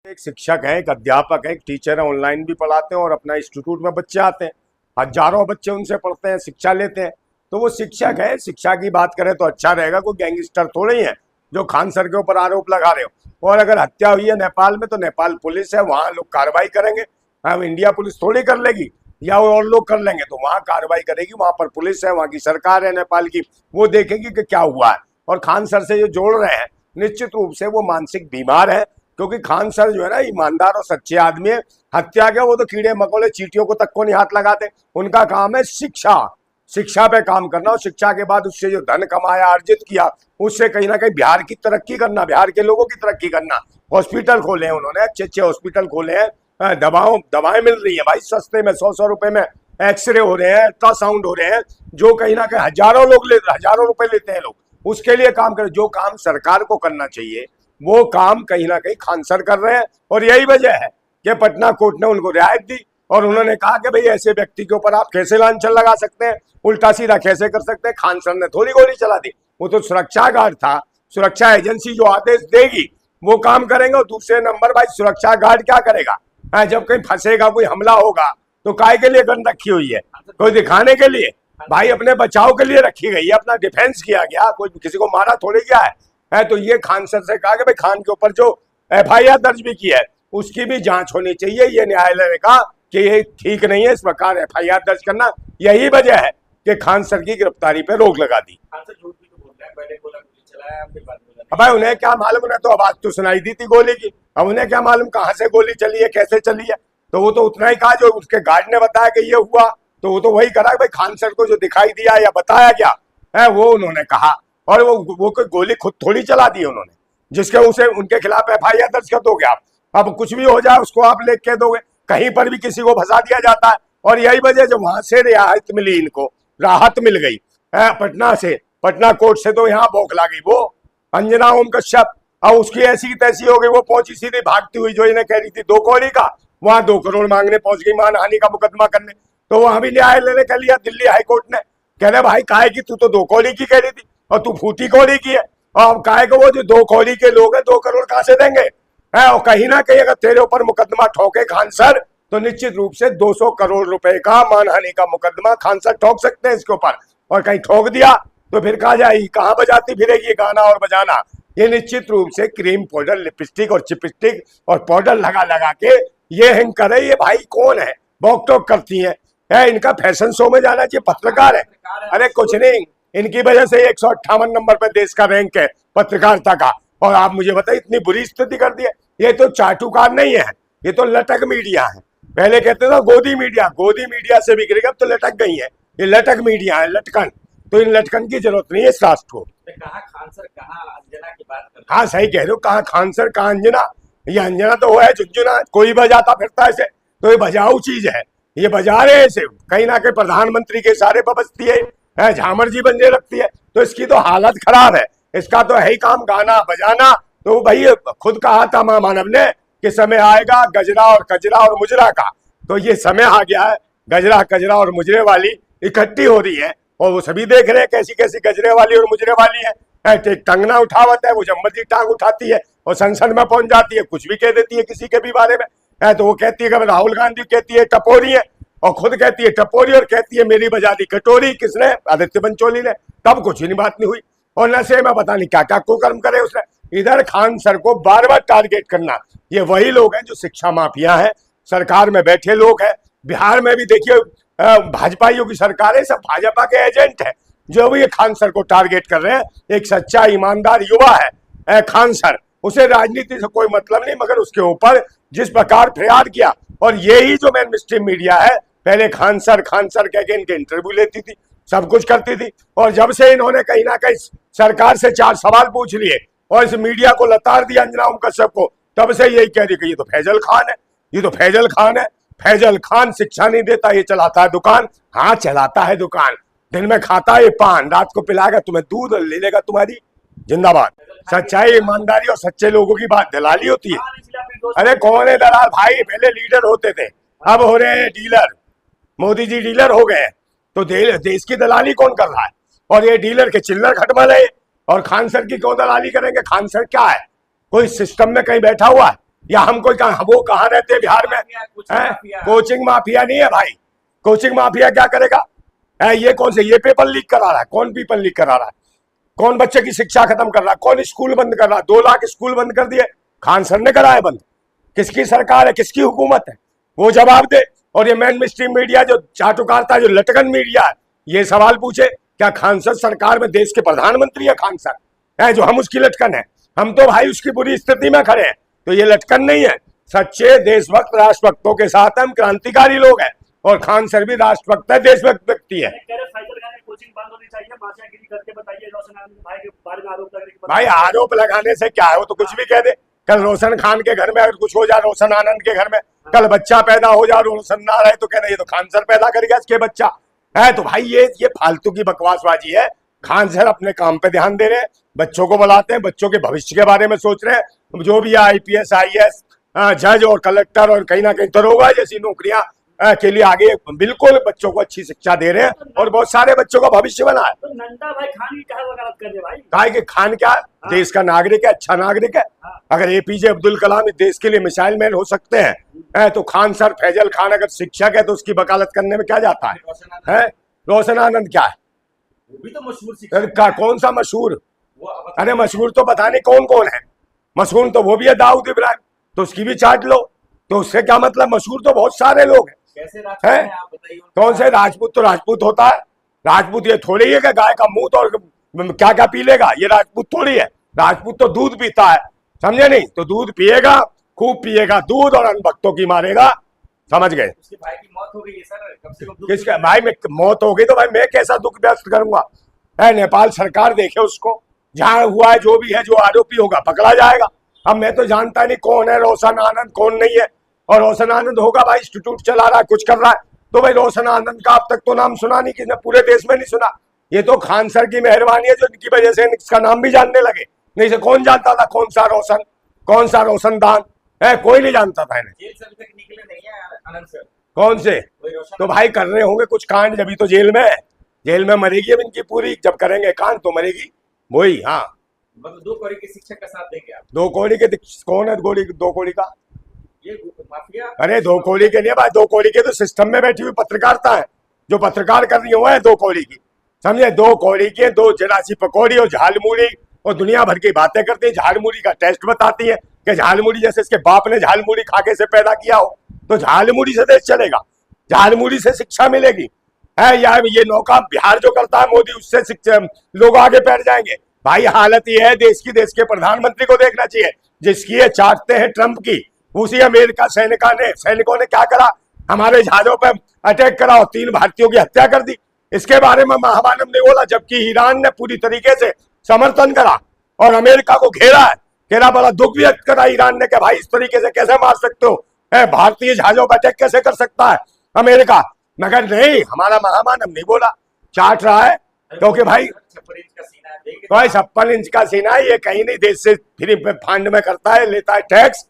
एक शिक्षक है, एक अध्यापक है, एक टीचर है, ऑनलाइन भी पढ़ाते हैं और अपना इंस्टीट्यूट में बच्चे आते हैं, हजारों बच्चे उनसे पढ़ते हैं, शिक्षा लेते हैं। तो वो शिक्षक है, शिक्षा की बात करें तो अच्छा रहेगा, कोई गैंगस्टर थोड़े ही है जो खान सर के ऊपर आरोप लगा रहे हो। और अगर हत्या हुई है नेपाल में तो नेपाल पुलिस है, वहां लोग कार्रवाई करेंगे। हम इंडिया पुलिस थोड़ी कर लेगी या और लोग कर लेंगे, तो वहां कार्रवाई करेगी, वहां पर पुलिस है, वहां की सरकार है नेपाल की, वो देखेगी कि क्या हुआ है। और खान सर से जो जोड़ रहे हैं निश्चित रूप से वो मानसिक बीमार है, क्योंकि खान सर जो है ना ईमानदार और सच्चे आदमी है। हत्या क्या, वो तो कीड़े मकोड़े चींटियों को तक को नहीं हाथ लगाते। उनका काम है शिक्षा, शिक्षा पे काम करना, और शिक्षा के बाद उससे जो धन कमाया, अर्जित किया, उससे कहीं ना कहीं बिहार की तरक्की करना, बिहार के लोगों की तरक्की करना। हॉस्पिटल खोले हैं उन्होंने, अच्छे अच्छे हॉस्पिटल खोले हैं, दवाएं मिल रही है भाई सस्ते में, 100 रुपए में एक्सरे हो रहे हैं, अल्ट्रासाउंड हो रहे हैं, जो कहीं ना कहीं हजारों रुपए लेते हैं लोग। उसके लिए काम करें, जो काम सरकार को करना चाहिए वो काम कहीं ना कहीं खान सर कर रहे हैं। और यही वजह है कि पटना कोर्ट ने उनको रियायत दी और उन्होंने कहा कि भाई ऐसे व्यक्ति के ऊपर आप कैसे लांछन लगा सकते हैं, उल्टा सीधा कैसे कर सकते हैं। खान सर ने थोड़ी गोली चला दी, वो तो सुरक्षा गार्ड था। सुरक्षा एजेंसी जो आदेश देगी वो काम करेंगे। और दूसरे नंबर भाई सुरक्षा गार्ड क्या करेगा, जब कहीं फंसेगा, कोई हमला होगा तो काय के लिए गन रखी हुई है, कोई दिखाने के लिए भाई, अपने बचाव के लिए रखी गई है, अपना डिफेंस किया गया, कोई किसी को मारा थोड़ी गया है। तो ये खान सर से कहा कि भाई खान के ऊपर जो FIR दर्ज भी की है उसकी भी जांच होनी चाहिए। ये न्यायालय ने कहा कि ये ठीक नहीं है इस प्रकार FIR दर्ज करना। यही वजह है कि खान सर की गिरफ्तारी पे रोक लगा दी। अब भाई उन्हें क्या मालूम, उन्हें तो आवाज तो सुनाई दी थी गोली की, अब उन्हें क्या मालूम कहाँ से गोली चली है, कैसे चली है। तो वो तो उतना ही कहा जो उसके गार्ड ने बताया कि ये हुआ, तो वो तो वही करा भाई खान सर को जो दिखाई दिया या बताया गया है वो उन्होंने कहा। और वो कोई गोली खुद थोड़ी चला दी उन्होंने, जिसके उसे उनके खिलाफ FIR दर्ज कर दोगे आप। अब कुछ भी हो जाए उसको आप लिख के दोगे, कहीं पर भी किसी को फंसा दिया जाता है। और यही वजह जब वहां से रियायत मिली, इनको राहत मिल गई पटना से, पटना कोर्ट से, तो यहाँ बौखला गई वो अंजना ओम कश्यप। और उसकी ऐसी की तैसी हो गई, वो पहुंची सीधी भागती हुई, जो इन्हें कह रही थी 2 करोड़ का, वहां 2 करोड़ मांगने पहुंच गई, मानहानि का मुकदमा करने। तो वहां भी न्यायालय ने कह लिया, दिल्ली हाईकोर्ट ने, कह रहे भाई काहे की तू तो 2 करोड़ की कह रही थी और तू फूटी कौड़ी की है, और काहे को वो जो 2 करोड़ के लोग हैं 2 करोड़ कहां से देंगे। और कहीं ना कहीं अगर तेरे ऊपर मुकदमा ठोके खान सर, तो निश्चित रूप से 200 करोड़ रुपए का मानहानि का मुकदमा खान सर ठोक सकते हैं इसके ऊपर। और कहीं ठोक दिया तो फिर कहा जाएगी, कहां बजाती फिरेगी गाना और बजाना। ये निश्चित रूप से क्रीम पाउडर, लिपस्टिक और चिपस्टिक और पाउडर लगा लगा के ये हिंग करे। ये भाई कौन है, बॉक टॉक करती है, इनका फैशन शो में जाना चाहिए, पत्रकार है। अरे कुछ नहीं, इनकी वजह से 158 नंबर पर देश का रैंक है पत्रकारिता का। और आप मुझे बताइए इतनी बुरी स्थिति कर दी है। ये तो चाटुकार नहीं है, ये तो लटक मीडिया है। पहले कहते थे गोदी मीडिया से बिगड़ गई, अब तो लटक गई है। ये लटक मीडिया है, लटकन। तो इन लटकन की जरूरत नहीं है इस राष्ट्र को। कहा खान सर, कहा अंजना की बात कर। हाँ सही कह रहे हो, कहा खान सर, कहा अंजना। ये अंजना तो वो है झुंझुना, कोई बजाता फिरता ऐसे, तो ये बजाऊ चीज है, ये बजा रहे हैं इसे, कहीं ना कहीं प्रधानमंत्री के इशारे पर बजती है, झामर जी बनने लगती है। तो इसकी तो हालत खराब है, इसका तो है ही काम गाना बजाना। तो भाई खुद कहा था मां मानव ने कि समय आएगा गजरा और कजरा और मुजरा का। तो ये समय आ गया है, गजरा कजरा और मुजरे वाली इकट्ठी हो रही है, और वो सभी देख रहे हैं कैसी कैसी गजरे वाली और मुजरे वाली है। एक टंगना उठावत है, वो जब मर्जी टांग उठाती है और संसद में पहुंच जाती है, कुछ भी कह देती है किसी के भी बारे में। तो वो कहती है कि राहुल गांधी कहती है टपोरी है, और खुद कहती है टपोरी, और कहती है मेरी बजा दी कटोरी। किसने? आदित्य पंचोली ने। तब कुछ नहीं बात नहीं हुई, और नशे में पता नहीं क्या क्या कुकर्म करे उसने। इधर खान सर को बार बार टारगेट करना, ये वही लोग हैं जो शिक्षा माफिया है, सरकार में बैठे लोग हैं। बिहार में भी देखिए भाजपाइयों की सरकार है, सब भाजपा के एजेंट है जो भी ये खान सर को टारगेट कर रहे हैं। एक सच्चा ईमानदार युवा है खान सर, उसे राजनीति से कोई मतलब नहीं, मगर उसके ऊपर जिस प्रकार प्रयास किया, और यही जो मेन स्ट्रीम मीडिया है पहले खान सर कह के इनके इंटरव्यू लेती थी, सब कुछ करती थी। और जब से इन्होंने कहीं ना कहीं सरकार से 4 सवाल पूछ लिए और इस मीडिया को लताड़ दिया अंजना ओम कश्यप को, तब से यही कह रही कि ये तो फैजल खान है, ये तो फैजल खान है। फैजल खान शिक्षा नहीं देता, ये चलाता है दुकान। हाँ चलाता है दुकान, दिन में खाता है पान, रात को पिलाएगा तुम्हें दूध, ले लेगा तुम्हारी जिंदाबाद। सच्चाई, ईमानदारी और सच्चे लोगों की बात दलाली होती है। अरे कौन है दलाल भाई, पहले लीडर होते थे, अब हो रहे हैं डीलर। मोदी जी डीलर हो गए, तो देश की दलाली कौन कर रहा है? और ये डीलर के चिल्लर खटमल है, और खान सर की क्यों दलाली करेंगे? खान सर क्या है, कोई सिस्टम में कहीं बैठा हुआ है? या हम कोई वो कहाँ रहते हैं बिहार में? कोचिंग हैं? माफिया। कोचिंग माफिया नहीं है भाई। कोचिंग माफिया क्या करेगा? ये कौन से ये पेपर लीक करा रहा है? कौन पेपर लीक करा रहा है? कौन बच्चे की शिक्षा खत्म कर रहा है? कौन स्कूल बंद कर रहा है? 2 लाख स्कूल बंद कर दिए, खान सर ने कराया बंद। किसकी सरकार है, किसकी हुकूमत है, वो जवाब दे। और ये मेन स्ट्रीम मीडिया जो चाटुकारता, जो लटकन मीडिया है, ये सवाल पूछे क्या खान सर सरकार में देश के प्रधानमंत्री है? खान सर है जो हम उसकी लटकन है? हम तो भाई उसकी बुरी स्थिति में खड़े हैं। तो ये लटकन नहीं है। सच्चे देशभक्त राष्ट्रभक्तों के साथ हम क्रांतिकारी लोग हैं, और खान सर भी राष्ट्रभक्त है, देशभक्त व्यक्ति है। कह रहे फैजल खान की कोचिंग बंद होनी चाहिए, माफियागिरी करके बताइए रोशन आनंद भाई के बारे में आरोप लग रहे हैं। भाई आरोप लगाने से क्या है, वो तो कुछ भी कह दे। कल रोशन खान के घर में अगर कुछ हो जाए, रोशन आनंद के घर में कल बच्चा पैदा हो जाए, रोशन ना रहे, तो कहना ये तो खान सर पैदा करेगा इसके बच्चा है। तो भाई ये फालतू की बकवासबाजी है। खान सर अपने काम पे ध्यान दे रहे हैं, बच्चों को बुलाते हैं, बच्चों के भविष्य के बारे में सोच रहे हैं। जो भी IPS IAS जज और कलेक्टर और कहीं ना कहीं दरोगा जैसी नौकरियां के लिए आगे बिल्कुल बच्चों को अच्छी शिक्षा दे रहे हैं, और बहुत सारे बच्चों का भविष्य बना है। तो नंदा भाई खान की क्या वकालत कर रहे भाई? कहा कि खान क्या देश का नागरिक है, अच्छा नागरिक है। अगर APJ अब्दुल कलाम इस देश के लिए मिसाइल मैन हो सकते हैं, तो खान सर, फैजल खान अगर शिक्षक है तो उसकी वकालत करने में क्या जाता है? रोशन आनंद क्या है? वो भी तो मशहूर शिक्षक का कौन सा मशहूर? वो अरे मशहूर तो पता नहीं कौन कौन है। मशहूर तो वो भी है दाऊद इब्राहिम, तो उसकी भी चाट लो। तो उससे क्या मतलब? मशहूर तो बहुत सारे लोग हैं। कैसे राजपूत हैं आप बताइए? कौन से राजपूत? तो राजपूत होता है। राजपूत ये थोड़ी है कि गाय का मुंह और क्या क्या पी लेगा, ये राजपूत थोड़ी है। राजपूत तो दूध पीता है, समझे नहीं? तो दूध पिएगा, खूब पिएगा दूध, और अनभक्तों की मारेगा, समझ गए? उसके भाई की मौत हो गई है सर, कम से कम किसका भाई में मौत हो गई तो भाई मैं कैसा दुख व्यक्त करूंगा? नेपाल सरकार देखे उसको, जहां हुआ है जो भी है, जो आरोपी होगा पकड़ा जाएगा। अब मैं तो जानता नहीं कौन है रोशन आनंद, कौन नहीं है। और रोशन आनंद होगा भाई, इंस्टीट्यूट चला रहा है, कुछ कर रहा है, तो भाई रोशन आनंद का अब तक तो नाम सुना नहीं, किसी ने पूरे देश में नहीं सुना। ये तो खान सर की मेहरबानी है जो इनकी वजह से इसका नाम भी जानने लगे, नहीं से कौन जानता था कौन सा रोशन, कौन सा रोशनदान है? कोई नहीं जानता था इन्हें। जेल से अभी तक निकले नहीं है आनंद सर। कौन से? वही रोशन तो भाई कर रहे होंगे कुछ कांड, जब तो जेल में है। जेल में मरेगी अब इनकी पूरी, जब करेंगे कांड तो मरेगी वही। हाँ, मतलब 2 कौड़ी के शिक्षक का साथ देंगे आप? 2 कौड़ी के कौन है? 2 कौड़ी का? ये माफिया। अरे 2 कौड़ी के नहीं भाई, 2 कौड़ी के तो सिस्टम में बैठी हुई पत्रकारिता है, जो पत्रकार कर रही हुआ है 2 कौड़ी की, समझे? 2 कौड़ी के 2 जरासी पकौड़ी और झालमुड़ी, और दुनिया भर की बातें करती है। झालमुड़ी का टेस्ट बताती है कि झालमुड़ी जैसे इसके बाप ने झालमुड़ी खाके से पैदा किया हो, तो झालमुड़ी से देश चलेगा, झालमुड़ी से शिक्षा मिलेगी है। या ये नौका बिहार जो करता है मोदी, उससे शिक्षा लोग आगे बैठ जाएंगे। भाई हालत ये है देश की, देश के प्रधानमंत्री को देखना चाहिए, जिसकी ये चाटते हैं ट्रंप की। उसी अमेरिका सैनिकों ने क्या करा? हमारे जहाजों पर अटैक करा और 3 भारतीयों की हत्या कर दी। इसके बारे में महामानव ने बोला, जबकि ईरान ने पूरी तरीके से समर्थन करा और अमेरिका को घेरा है। घेरा, बड़ा दुख व्यक्त करा ईरान ने कि भाई इस तरीके से कैसे मार सकते हो, भारतीय जहाजों पर अटैक कैसे कर सकता है अमेरिका? मगर नहीं, हमारा महामानव नहीं बोला, चाट रहा है। क्योंकि भाई 56 इंच का सीना है, देख के भाई 56 इंच का सीना है, ये कहीं नहीं देश से फ्री फंड में करता है, लेता है टैक्स,